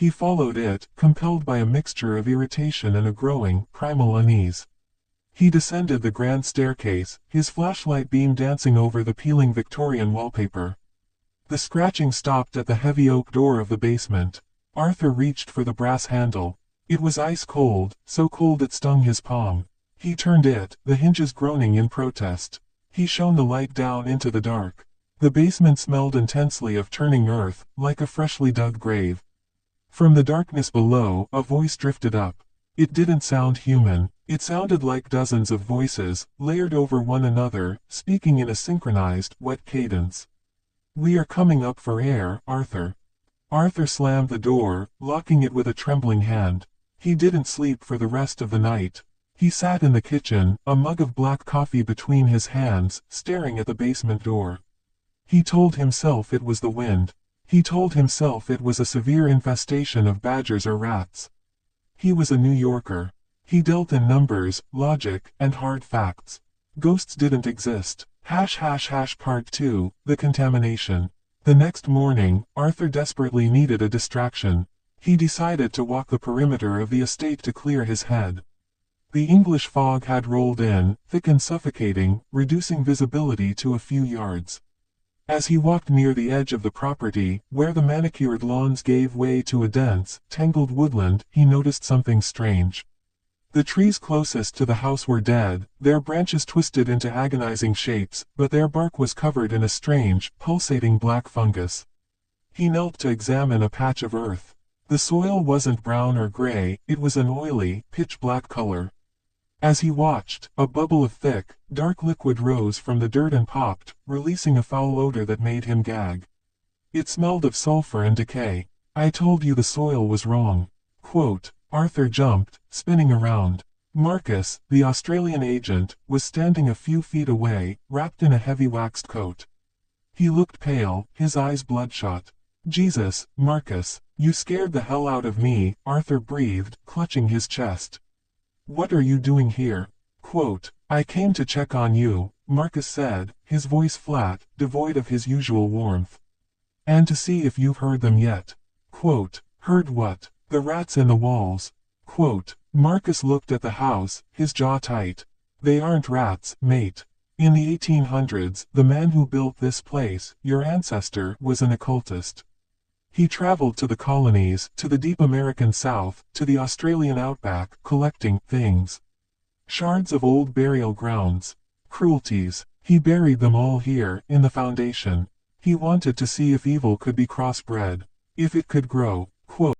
He followed it, compelled by a mixture of irritation and a growing, primal unease. He descended the grand staircase, his flashlight beam dancing over the peeling Victorian wallpaper. The scratching stopped at the heavy oak door of the basement. Arthur reached for the brass handle. It was ice cold, so cold it stung his palm. He turned it, the hinges groaning in protest. He shone the light down into the dark. The basement smelled intensely of turning earth, like a freshly dug grave. From the darkness below, a voice drifted up. It didn't sound human. It sounded like dozens of voices, layered over one another, speaking in a synchronized, wet cadence. "We are coming up for air, Arthur." Arthur slammed the door, locking it with a trembling hand. He didn't sleep for the rest of the night. He sat in the kitchen, a mug of black coffee between his hands, staring at the basement door. He told himself it was the wind. He told himself it was a severe infestation of badgers or rats. He was a New Yorker. He dealt in numbers, logic, and hard facts. Ghosts didn't exist. Part 2, The Contamination. The next morning, Arthur desperately needed a distraction. He decided to walk the perimeter of the estate to clear his head. The English fog had rolled in, thick and suffocating, reducing visibility to a few yards. As he walked near the edge of the property, where the manicured lawns gave way to a dense, tangled woodland, he noticed something strange. The trees closest to the house were dead, their branches twisted into agonizing shapes, but their bark was covered in a strange, pulsating black fungus. He knelt to examine a patch of earth. The soil wasn't brown or gray, it was an oily, pitch-black color. As he watched, a bubble of thick, dark liquid rose from the dirt and popped, releasing a foul odor that made him gag. It smelled of sulfur and decay. "I told you the soil was wrong." Quote. Arthur jumped, spinning around. Marcus, the Australian agent, was standing a few feet away, wrapped in a heavy waxed coat. He looked pale, his eyes bloodshot. "Jesus, Marcus, you scared the hell out of me," Arthur breathed, clutching his chest. "What are you doing here?" Quote. "I came to check on you," Marcus said, his voice flat, devoid of his usual warmth. "And to see if you've heard them yet." Quote. "Heard what?" "The rats in the walls." Quote. Marcus looked at the house, his jaw tight. "They aren't rats, mate. In the 1800s, the man who built this place, your ancestor, was an occultist. He traveled to the colonies, to the deep American South, to the Australian outback, collecting things. Shards of old burial grounds. Cruelties. He buried them all here, in the foundation. He wanted to see if evil could be crossbred. If it could grow." Quote.